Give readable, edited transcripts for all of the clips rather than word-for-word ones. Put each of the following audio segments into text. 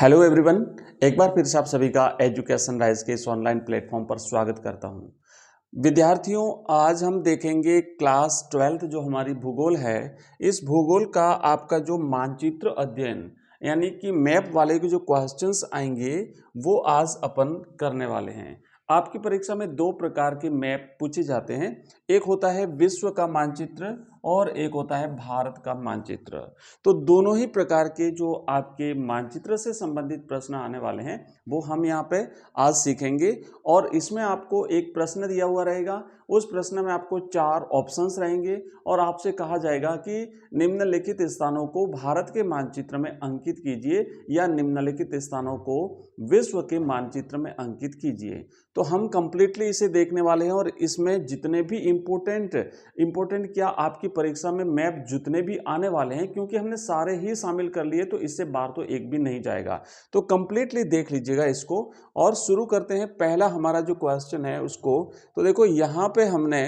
Hello everyone. एक बार फिर से आप सभी का एजुकेशन राइज के इस ऑनलाइन प्लेटफॉर्म पर स्वागत करता हूं। विद्यार्थियों, आज हम देखेंगे क्लास 12th जो हमारी भूगोल है, इस भूगोल का आपका जो मानचित्र अध्ययन यानी कि मैप वाले के जो क्वेश्चंस आएंगे वो आज अपन करने वाले हैं। आपकी परीक्षा में दो प्रकार के मैप पूछे जाते हैं, एक होता है विश्व का मानचित्र और एक होता है भारत का मानचित्र। तो दोनों ही प्रकार के जो आपके मानचित्र से संबंधित प्रश्न आने वाले हैं वो हम यहाँ पे आज सीखेंगे। और इसमें आपको एक प्रश्न दिया हुआ रहेगा, उस प्रश्न में आपको 4 ऑप्शंस रहेंगे और आपसे कहा जाएगा कि निम्नलिखित स्थानों को भारत के मानचित्र में अंकित कीजिए या निम्नलिखित स्थानों को विश्व के मानचित्र में अंकित कीजिए। तो हम कंप्लीटली इसे देखने वाले हैं और इसमें जितने भी इम्पोर्टेंट क्या आपकी परीक्षा में मैप जितने भी आने वाले हैं, क्योंकि हमने सारे ही शामिल कर लिए तो इससे बाहर तो एक भी नहीं जाएगा। तो कंप्लीटली देख लीजिएगा इसको और शुरू करते हैं। पहला हमारा जो क्वेश्चन है उसको, तो देखो यहाँ पे हमने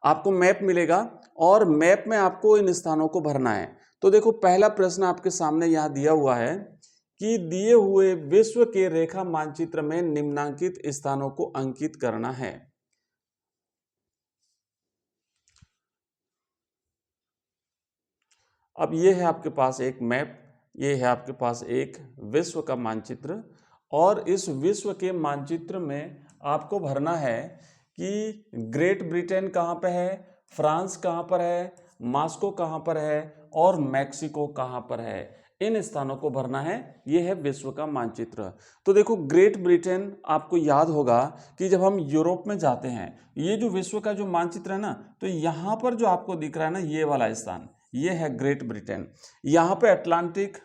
आपको मैप मिलेगा और मैप में आपको इन स्थानों को भरना है। तो देखो पहला प्रश्न आपके सामने यहाँ दिया हुआ है कि दिए हुए विश्व के रेखा मानचित्र में निम्नांकित स्थानों को अंकित करना है। अब ये है आपके पास एक मैप, ये है आपके पास एक विश्व का मानचित्र और इस विश्व के मानचित्र में आपको भरना है कि ग्रेट ब्रिटेन कहाँ पे है, फ्रांस कहाँ पर है, मॉस्को कहाँ पर है और मैक्सिको कहाँ पर है। इन स्थानों को भरना है। ये है विश्व का मानचित्र। तो देखो ग्रेट ब्रिटेन, आपको याद होगा कि जब हम यूरोप में जाते हैं, ये जो विश्व का जो मानचित्र है ना, तो यहाँ पर जो आपको दिख रहा है ना, ये वाला स्थान, ये है ग्रेट ब्रिटेन। यहाँ पे अटलांटिक,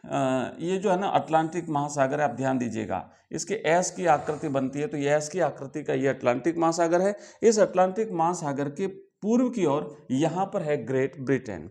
ये जो है ना अटलांटिक महासागर है, आप ध्यान दीजिएगा इसके एस की आकृति बनती है, तो ये एस की आकृति का ये अटलांटिक महासागर है। इस अटलांटिक महासागर के पूर्व की ओर यहाँ पर है ग्रेट ब्रिटेन।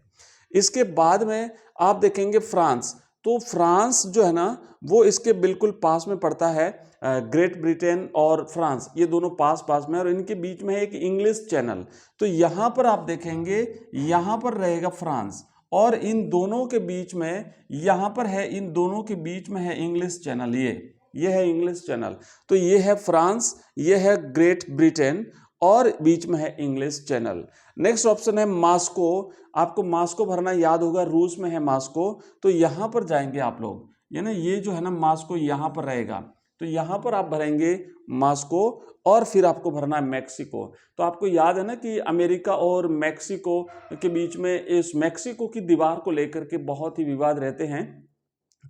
इसके बाद में आप देखेंगे फ्रांस, तो फ्रांस जो है ना वो इसके बिल्कुल पास में पड़ता है। ग्रेट ब्रिटेन और फ्रांस ये दोनों पास पास में और इनके बीच में है एक इंग्लिश चैनल। तो यहाँ पर आप देखेंगे यहाँ पर रहेगा फ्रांस और इन दोनों के बीच में यहाँ पर है, इन दोनों के बीच में है इंग्लिश चैनल। ये है इंग्लिश चैनल। तो ये है फ्रांस, ये है ग्रेट ब्रिटेन और बीच में है इंग्लिश चैनल। नेक्स्ट ऑप्शन है मॉस्को। आपको मॉस्को भरना याद होगा, रूस में है मॉस्को। तो यहाँ पर जाएंगे आप लोग, यानी ये जो है ना मॉस्को यहाँ पर रहेगा, तो यहाँ पर आप भरेंगे मॉस्को और फिर आपको भरना है मैक्सिको। तो आपको याद है ना कि अमेरिका और मैक्सिको के बीच में इस मैक्सिको की दीवार को लेकर के बहुत ही विवाद रहते हैं।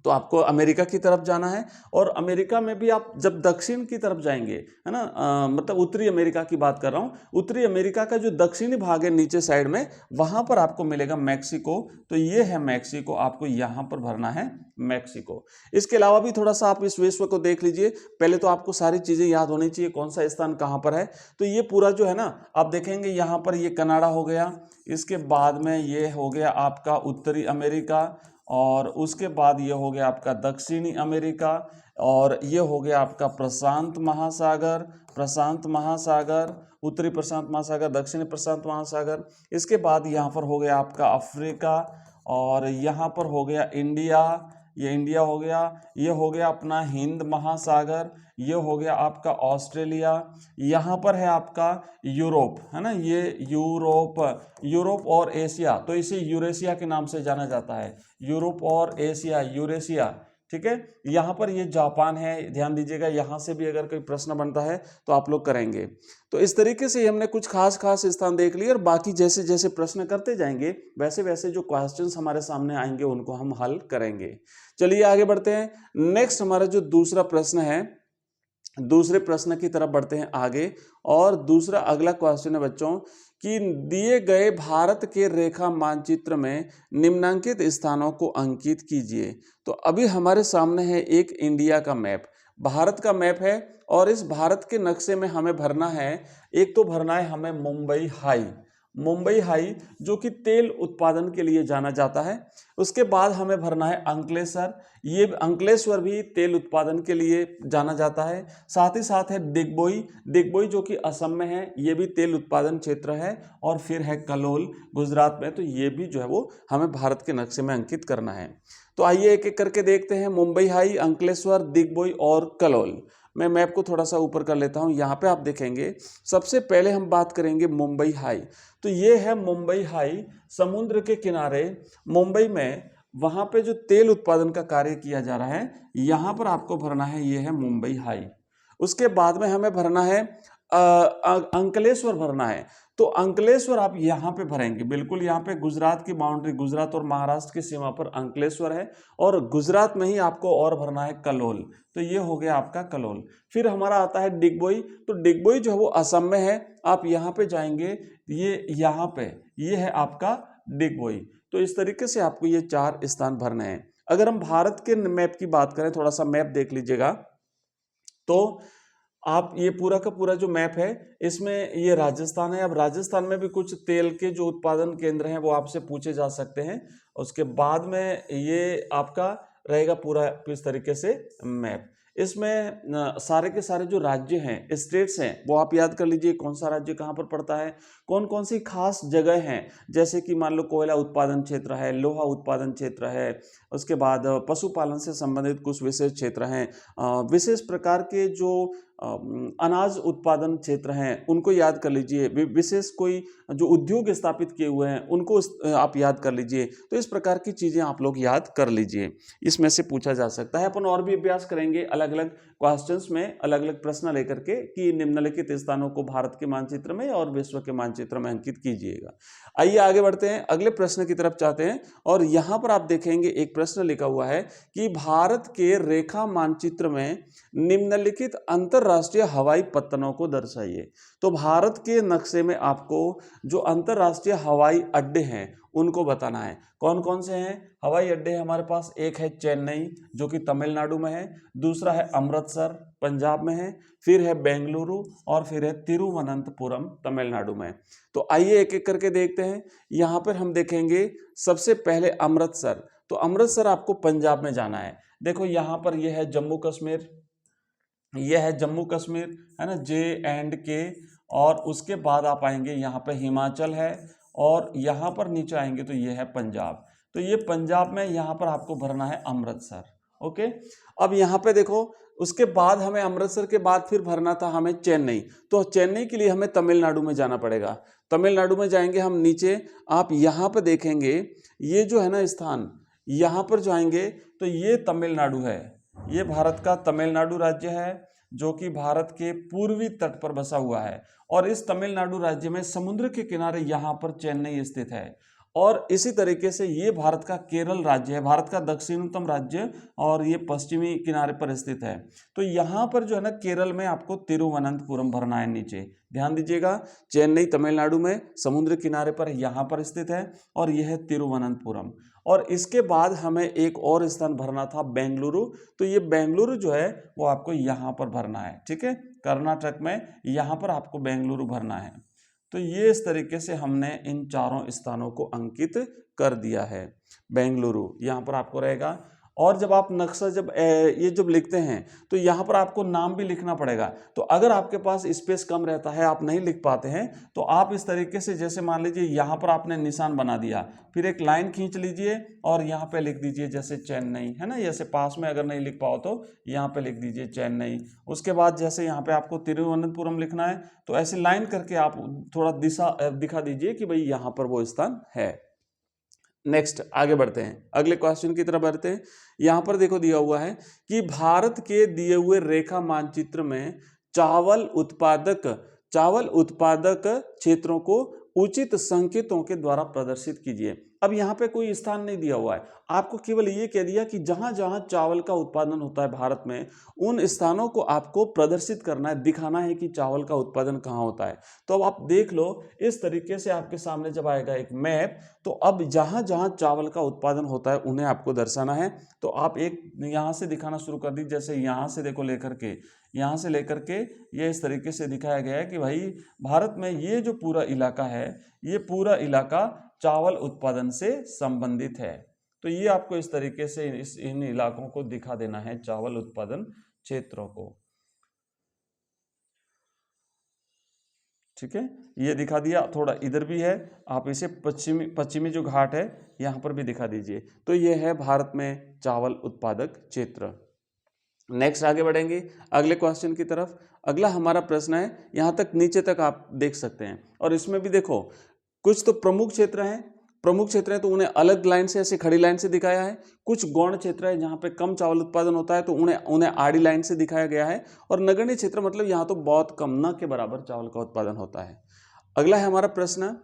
तो आपको अमेरिका की तरफ जाना है और अमेरिका में भी आप जब दक्षिण की तरफ जाएंगे, है ना, मतलब उत्तरी अमेरिका की बात कर रहा हूँ, उत्तरी अमेरिका का जो दक्षिणी भाग है नीचे साइड में, वहां पर आपको मिलेगा मैक्सिको। तो ये है मैक्सिको, आपको यहाँ पर भरना है मैक्सिको। इसके अलावा भी थोड़ा सा आप इस विश्व को देख लीजिए। पहले तो आपको सारी चीजें याद होनी चाहिए, कौन सा स्थान कहाँ पर है। तो ये पूरा जो है ना आप देखेंगे यहाँ पर ये कनाडा हो गया, इसके बाद में ये हो गया आपका उत्तरी अमेरिका और उसके बाद ये हो गया आपका दक्षिणी अमेरिका और ये हो गया आपका प्रशांत महासागर, उत्तरी प्रशांत महासागर, दक्षिणी प्रशांत महासागर। इसके बाद यहाँ पर हो गया आपका अफ्रीका और यहाँ पर हो गया इंडिया, ये इंडिया हो गया। ये हो गया अपना हिंद महासागर, ये हो गया आपका ऑस्ट्रेलिया। यहाँ पर है आपका यूरोप, है ना, ये यूरोप और एशिया, तो इसे यूरेशिया के नाम से जाना जाता है। यूरोप और एशिया, यूरेशिया, ठीक है। यहाँ पर ये जापान है, ध्यान दीजिएगा, यहाँ से भी अगर कोई प्रश्न बनता है तो आप लोग करेंगे। तो इस तरीके से हमने कुछ खास स्थान देख लिए और बाकी जैसे जैसे प्रश्न करते जाएंगे वैसे वैसे जो क्वेश्चंस हमारे सामने आएंगे उनको हम हल करेंगे। चलिए आगे बढ़ते हैं। नेक्स्ट हमारा जो दूसरा प्रश्न है, दूसरे प्रश्न की तरफ बढ़ते हैं आगे। और दूसरा अगला क्वेश्चन है बच्चों कि दिए गए भारत के रेखा मानचित्र में निम्नांकित स्थानों को अंकित कीजिए। तो अभी हमारे सामने है एक इंडिया का मैप, भारत का मैप है और इस भारत के नक्शे में हमें भरना है, एक तो भरना है हमें मुंबई हाई। मुंबई हाई जो कि तेल उत्पादन के लिए जाना जाता है। उसके बाद हमें भरना है अंकलेश्वर, ये अंकलेश्वर भी तेल उत्पादन के लिए जाना जाता है। साथ ही साथ है दिग्बोई, दिग्बोई जो कि असम में है, ये भी तेल उत्पादन क्षेत्र है। और फिर है कलोल गुजरात में, तो ये भी जो है वो हमें भारत के नक्शे में अंकित करना है। तो आइए एक एक करके देखते हैं, मुंबई हाई, अंकलेश्वर, दिग्बोई और कलोल। मैं मैप को थोड़ा सा ऊपर कर लेता हूँ। यहाँ पे आप देखेंगे सबसे पहले हम बात करेंगे मुंबई हाई। तो ये है मुंबई हाई, समुद्र के किनारे मुंबई में, वहाँ पे जो तेल उत्पादन का कार्य किया जा रहा है, यहाँ पर आपको भरना है, ये है मुंबई हाई। उसके बाद में हमें भरना है अंकलेश्वर भरना है। तो अंकलेश्वर आप यहाँ पे भरेंगे, बिल्कुल यहाँ पे गुजरात की बाउंड्री, गुजरात और महाराष्ट्र की सीमा पर अंकलेश्वर है। और गुजरात में ही आपको और भरना है कलोल, तो ये हो गया आपका कलोल। फिर हमारा आता है डिगबोई, तो डिगबोई जो है वो असम में है, आप यहाँ पे जाएंगे, ये यहाँ पे ये है आपका डिगबोई। तो इस तरीके से आपको ये 4 स्थान भरने हैं। अगर हम भारत के मैप की बात करें, थोड़ा सा मैप देख लीजिएगा, तो आप ये पूरा का पूरा जो मैप है, इसमें ये राजस्थान है। अब राजस्थान में भी कुछ तेल के जो उत्पादन केंद्र हैं वो आपसे पूछे जा सकते हैं। उसके बाद में ये आपका रहेगा पूरा इस तरीके से मैप। इसमें सारे के सारे जो राज्य हैं, स्टेट्स हैं, वो आप याद कर लीजिए, कौन सा राज्य कहाँ पर पड़ता है, कौन कौन सी खास जगह हैं, जैसे कि मान लो कोयला उत्पादन क्षेत्र है, लोहा उत्पादन क्षेत्र है, उसके बाद पशुपालन से संबंधित कुछ विशेष क्षेत्र हैं, विशेष प्रकार के जो अनाज उत्पादन क्षेत्र हैं उनको याद कर लीजिए, विशेष कोई जो उद्योग स्थापित किए हुए हैं उनको आप याद कर लीजिए। तो इस प्रकार की चीज़ें आप लोग याद कर लीजिए, इसमें से पूछा जा सकता है। अपन और भी अभ्यास करेंगे अलग अलग क्वेश्चंस में, अलग अलग प्रश्न लेकर के, कि निम्नलिखित स्थानों को भारत के मानचित्र में और विश्व के मानचित्र में अंकित कीजिएगा। आइए आगे बढ़ते हैं, अगले प्रश्न की तरफ चाहते हैं। और यहाँ पर आप देखेंगे एक प्रश्न लिखा हुआ है कि भारत के रेखा मानचित्र में निम्नलिखित अंतरराष्ट्रीय हवाई पत्तनों को दर्शाइए। तो भारत के नक्शे में आपको जो अंतरराष्ट्रीय हवाई अड्डे हैं उनको बताना है। कौन कौन से हैं हवाई अड्डे? हमारे पास एक है चेन्नई जो कि तमिलनाडु में है, दूसरा है अमृतसर पंजाब में है, फिर है बेंगलुरु और फिर है तिरुवनंतपुरम तमिलनाडु में। तो आइए एक एक करके देखते हैं। यहाँ पर हम देखेंगे सबसे पहले अमृतसर। तो अमृतसर आपको पंजाब में जाना है। देखो यहाँ पर यह है जम्मू कश्मीर, यह है जम्मू कश्मीर, है ना, J&K। और उसके बाद आप आएंगे यहाँ पे हिमाचल है, और यहाँ पर नीचे आएंगे तो ये है पंजाब। तो ये पंजाब में यहाँ पर आपको भरना है अमृतसर। ओके, अब यहाँ पे देखो, उसके बाद हमें अमृतसर के बाद फिर भरना था हमें चेन्नई। तो चेन्नई के लिए हमें तमिलनाडु में जाना पड़ेगा। तमिलनाडु में जाएंगे हम नीचे, आप यहाँ पर देखेंगे ये जो है ना स्थान, यहाँ पर जो आएंगे तो ये तमिलनाडु है, ये भारत का तमिलनाडु राज्य है जो कि भारत के पूर्वी तट पर बसा हुआ है। और इस तमिलनाडु राज्य में समुद्र के किनारे यहाँ पर चेन्नई स्थित है। और इसी तरीके से ये भारत का केरल राज्य है, भारत का दक्षिणतम राज्य, और ये पश्चिमी किनारे पर स्थित है। तो यहाँ पर जो है ना केरल में आपको तिरुवनंतपुरम भरना है। नीचे ध्यान दीजिएगा, चेन्नई तमिलनाडु में समुद्र किनारे पर यहाँ पर स्थित है, और यह है तिरुवनंतपुरम। और इसके बाद हमें एक और स्थान भरना था बेंगलुरु। तो ये बेंगलुरु जो है वो आपको यहाँ पर भरना है। ठीक है, कर्नाटक में यहाँ पर आपको बेंगलुरु भरना है। तो ये इस तरीके से हमने इन चारों स्थानों को अंकित कर दिया है। बेंगलुरु यहाँ पर आपको रहेगा। और जब आप नक्शा ये जब लिखते हैं तो यहाँ पर आपको नाम भी लिखना पड़ेगा। तो अगर आपके पास स्पेस कम रहता है, आप नहीं लिख पाते हैं, तो आप इस तरीके से, जैसे मान लीजिए यहाँ पर आपने निशान बना दिया, फिर एक लाइन खींच लीजिए और यहाँ पे लिख दीजिए जैसे चेन्नई, है ना, जैसे पास में अगर नहीं लिख पाओ तो यहाँ पे लिख दीजिए चेन्नई। उसके बाद जैसे यहाँ पे आपको तिरुवनंतपुरम लिखना है तो ऐसे लाइन करके आप थोड़ा दिशा दिखा दीजिए कि भाई यहाँ पर वो स्थान है। नेक्स्ट आगे बढ़ते हैं, अगले क्वेश्चन की तरफ बढ़ते हैं। यहाँ पर देखो दिया हुआ है कि भारत के दिए हुए रेखा मानचित्र में चावल उत्पादक क्षेत्रों को उचित संकेतों के द्वारा प्रदर्शित कीजिए। अब यहाँ पे कोई स्थान नहीं दिया हुआ है, आपको केवल ये कह दिया कि जहां जहां चावल का उत्पादन होता है भारत में, उन स्थानों को आपको प्रदर्शित करना है, दिखाना है कि चावल का उत्पादन कहाँ होता है। तो अब आप देख लो, इस तरीके से आपके सामने जब आएगा एक मैप, तो अब जहां जहां चावल का उत्पादन होता है उन्हें आपको दर्शाना है। तो आप एक यहाँ से दिखाना शुरू कर दीजिए, जैसे यहाँ से देखो लेकर के, यहाँ से लेकर के ये इस तरीके से दिखाया गया है कि भाई भारत में ये जो पूरा इलाका है, ये पूरा इलाका चावल उत्पादन से संबंधित है। तो ये आपको इस तरीके से इन इलाकों को दिखा देना है, चावल उत्पादन क्षेत्रों को। ठीक है, ये दिखा दिया। थोड़ा इधर भी है, आप इसे पश्चिमी जो घाट है यहाँ पर भी दिखा दीजिए। तो ये है भारत में चावल उत्पादक क्षेत्र। नेक्स्ट आगे बढ़ेंगे अगले क्वेश्चन की तरफ। अगला हमारा प्रश्न है, यहाँ तक नीचे तक आप देख सकते हैं, और इसमें भी देखो कुछ तो प्रमुख क्षेत्र हैं, प्रमुख क्षेत्र है तो उन्हें अलग लाइन से, ऐसे खड़ी लाइन से दिखाया है। कुछ गौण क्षेत्र है जहाँ पे कम चावल उत्पादन होता है तो उन्हें आड़ी लाइन से दिखाया गया है। और नगण्य क्षेत्र मतलब यहाँ तो बहुत कम, न के बराबर चावल का उत्पादन होता है। अगला है हमारा प्रश्न,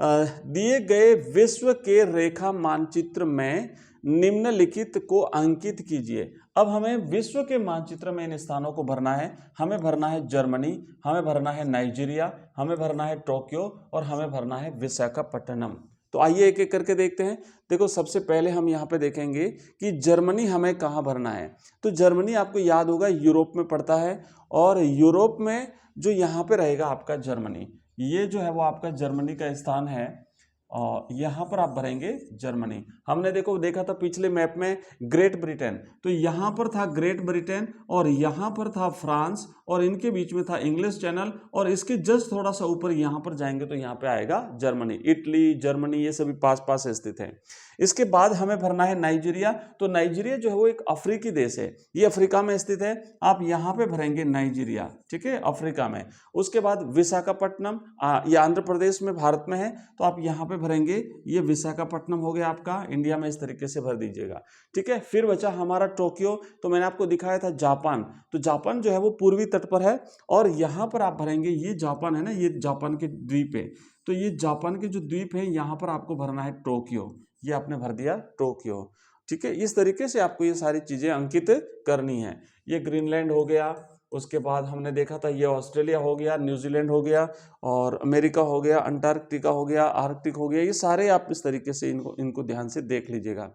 दिए गए विश्व के रेखा मानचित्र में निम्नलिखित को अंकित कीजिए। अब हमें विश्व के मानचित्र में इन स्थानों को भरना है। हमें भरना है जर्मनी, हमें भरना है नाइजीरिया, हमें भरना है टोक्यो, और हमें भरना है विशाखापट्टनम। तो आइए एक एक करके देखते हैं। देखो सबसे पहले हम यहाँ पे देखेंगे कि जर्मनी हमें कहाँ भरना है। तो जर्मनी आपको याद होगा यूरोप में पड़ता है, और यूरोप में जो यहाँ पे रहेगा आपका जर्मनी, ये जो है वो आपका जर्मनी का स्थान है, और यहाँ पर आप भरेंगे जर्मनी। हमने देखा था पिछले मैप में ग्रेट ब्रिटेन, तो यहाँ पर था ग्रेट ब्रिटेन और यहाँ पर था फ्रांस, और इनके बीच में था इंग्लिश चैनल, और इसके जस्ट थोड़ा सा ऊपर यहाँ पर जाएंगे तो यहाँ पे आएगा जर्मनी। इटली, जर्मनी ये सभी पास पास स्थित है। इसके बाद हमें भरना है नाइजीरिया। तो नाइजीरिया जो है वो एक अफ्रीकी देश है, ये अफ्रीका में स्थित है। आप यहाँ पे भरेंगे नाइजीरिया, ठीक है, अफ्रीका में। उसके बाद विशाखापट्टनम, ये आंध्र प्रदेश में भारत में है, तो आप यहाँ पे भरेंगे, ये विशाखापट्टनम हो गया आपका इंडिया में, इस तरीके से भर दीजिएगा। ठीक है, फिर बचा हमारा टोक्यो। तो मैंने आपको दिखाया था जापान, तो जापान जो है वो पूर्वी तट पर है, और यहाँ पर आप भरेंगे, ये जापान है ना, ये जापान के द्वीप है, तो ये जापान के जो द्वीप है यहाँ पर आपको भरना है टोक्यो, ये आपने भर दिया टोक्यो। ठीक है, इस तरीके से आपको ये सारी चीजें अंकित करनी है। ये ग्रीनलैंड हो गया, उसके बाद हमने देखा था ये ऑस्ट्रेलिया हो गया, न्यूजीलैंड हो गया, और अमेरिका हो गया, अंटार्कटिका हो गया, आर्कटिक हो गया, ये सारे आप इस तरीके से इनको ध्यान से देख लीजिएगा।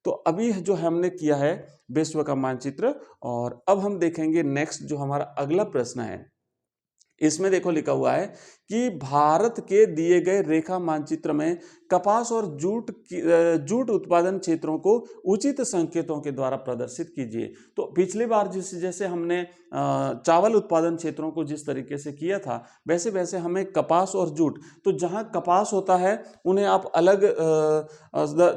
तो अभी जो हमने किया है विश्व का मानचित्र, और अब हम देखेंगे नेक्स्ट जो हमारा अगला प्रश्न है। इसमें देखो लिखा हुआ है कि भारत के दिए गए रेखा मानचित्र में कपास और जूट उत्पादन क्षेत्रों को उचित संकेतों के द्वारा प्रदर्शित कीजिए। तो पिछली बार जैसे हमने चावल उत्पादन क्षेत्रों को जिस तरीके से किया था, वैसे वैसे हमें कपास और जूट, तो जहां कपास होता है उन्हें आप अलग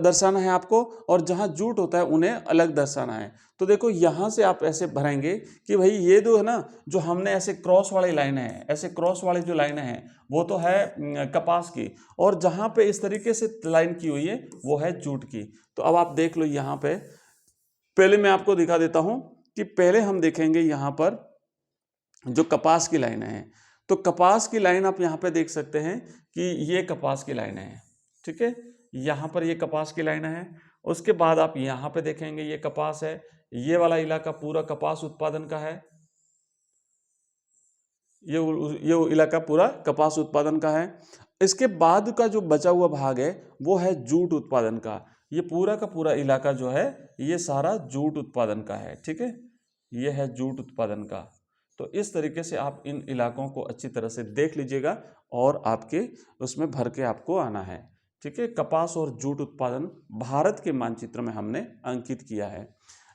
दर्शाना है आपको, और जहां जूट होता है उन्हें अलग दर्शाना है। तो देखो यहां से आप ऐसे भरेंगे कि भाई ये जो है ना, जो हमने ऐसे क्रॉस वाली लाइन है, ऐसे क्रॉस वाली जो लाइन है वो तो है कपास की, और जहां पे इस तरीके से लाइन की हुई है वो है जूट की। तो अब आप देख लो यहाँ पे, पहले मैं आपको दिखा देता हूं कि पहले हम देखेंगे यहाँ पर जो कपास की लाइन है। तो कपास की लाइन आप यहाँ पे देख सकते हैं कि ये कपास की लाइन है, ठीक है, यहाँ पर ये कपास की लाइन है। उसके बाद आप यहाँ पे देखेंगे ये कपास है, ये वाला इलाका पूरा कपास उत्पादन का है, ये इलाका पूरा कपास उत्पादन का है। इसके बाद का जो बचा हुआ भाग है वो है जूट उत्पादन का। ये पूरा का पूरा इलाका जो है ये सारा जूट उत्पादन का है, ठीक है, ये है जूट उत्पादन का। तो इस तरीके से आप इन इलाकों को अच्छी तरह से देख लीजिएगा, और आपके उसमें भर के आपको आना है। ठीक है, कपास और जूट उत्पादन भारत के मानचित्र में हमने अंकित किया है।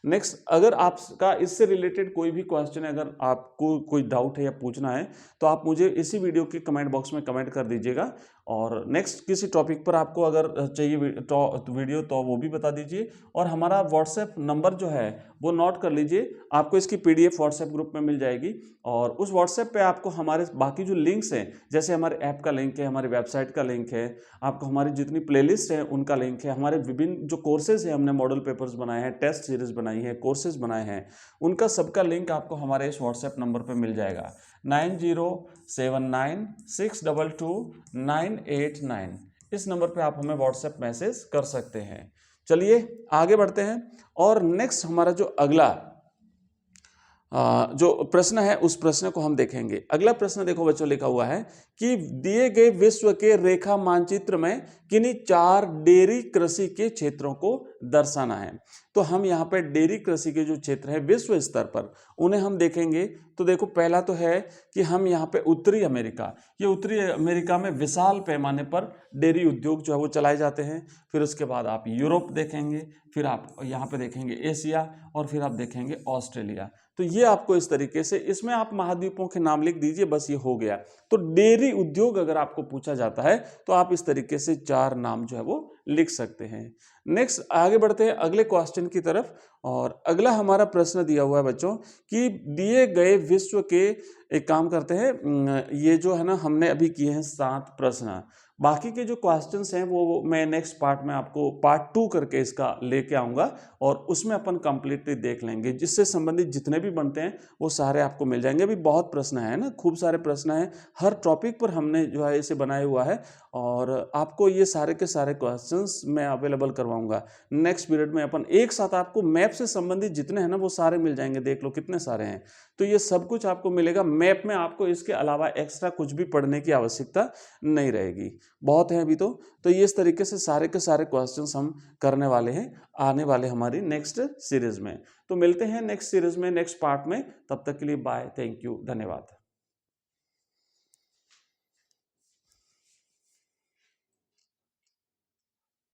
नेक्स्ट, अगर आपका इससे रिलेटेड कोई भी क्वेश्चन है, अगर आपको कोई डाउट है या पूछना है, तो आप मुझे इसी वीडियो के कमेंट बॉक्स में कमेंट कर दीजिएगा। और नेक्स्ट किसी टॉपिक पर आपको अगर चाहिए वीडियो तो वो भी बता दीजिए। और हमारा व्हाट्सएप नंबर जो है वो नोट कर लीजिए, आपको इसकी PDF व्हाट्सएप ग्रुप में मिल जाएगी। और उस व्हाट्सएप पे आपको हमारे बाकी जो लिंक्स हैं, जैसे हमारे ऐप का लिंक है, हमारी वेबसाइट का लिंक है, आपको हमारी जितनी प्लेलिस्ट है उनका लिंक है, हमारे विभिन्न जो कोर्सेज हैं, हमने मॉडल पेपर्स बनाए हैं, टेस्ट सीरीज बनाई है, कोर्सेज बनाए हैं, उनका सबका लिंक आपको हमारे इस व्हाट्सएप नंबर पर मिल जाएगा, 9079622989। इस नंबर पे आप हमें व्हाट्सएप मैसेज कर सकते हैं। चलिए आगे बढ़ते हैं और नेक्स्ट हमारा जो अगला जो प्रश्न है उस प्रश्न को हम देखेंगे। अगला प्रश्न देखो बच्चों, लिखा हुआ है कि दिए गए विश्व के रेखा मानचित्र में किन्हीं 4 डेयरी कृषि के क्षेत्रों को दर्शाना है। तो हम यहाँ पे डेयरी कृषि के जो क्षेत्र है विश्व स्तर पर उन्हें हम देखेंगे। तो देखो पहला तो है कि हम यहाँ पे उत्तरी अमेरिका, ये उत्तरी अमेरिका में विशाल पैमाने पर डेयरी उद्योग जो है वो चलाए जाते हैं। फिर उसके बाद आप यूरोप देखेंगे, फिर आप यहाँ पे देखेंगे एशिया, और फिर आप देखेंगे ऑस्ट्रेलिया। तो ये आपको इस तरीके से, इसमें आप महाद्वीपों के नाम लिख दीजिए, बस ये हो गया। तो डेयरी उद्योग अगर आपको पूछा जाता है तो आप इस तरीके से 4 नाम जो है वो लिख सकते हैं। नेक्स्ट आगे बढ़ते हैं अगले क्वेश्चन की तरफ। और अगला हमारा प्रश्न दिया हुआ है बच्चों कि दिए गए विश्व के, एक काम करते हैं, ये जो है ना हमने अभी किए हैं 7 प्रश्न, बाकी के जो क्वेश्चंस हैं वो मैं नेक्स्ट पार्ट में आपको पार्ट 2 करके इसका लेके आऊँगा और उसमें अपन कंप्लीटली देख लेंगे। जिससे संबंधित जितने भी बनते हैं वो सारे आपको मिल जाएंगे। अभी बहुत प्रश्न है ना, खूब सारे प्रश्न हैं, हर टॉपिक पर हमने जो है इसे बनाया हुआ है और आपको ये सारे के सारे क्वेश्चंस मैं अवेलेबल करवाऊंगा नेक्स्ट पीरियड में। अपन एक साथ आपको मैप से संबंधित जितने हैं ना वो सारे मिल जाएंगे। देख लो कितने सारे हैं, तो ये सब कुछ आपको मिलेगा मैप में। आपको इसके अलावा एक्स्ट्रा कुछ भी पढ़ने की आवश्यकता नहीं रहेगी, बहुत है अभी तो ये इस तरीके से सारे के सारे क्वेश्चंस हम करने वाले हैं आने वाले हमारी नेक्स्ट सीरीज में। तो मिलते हैं नेक्स्ट सीरीज में, नेक्स्ट पार्ट में। तब तक के लिए बाय, थैंक यू, धन्यवाद।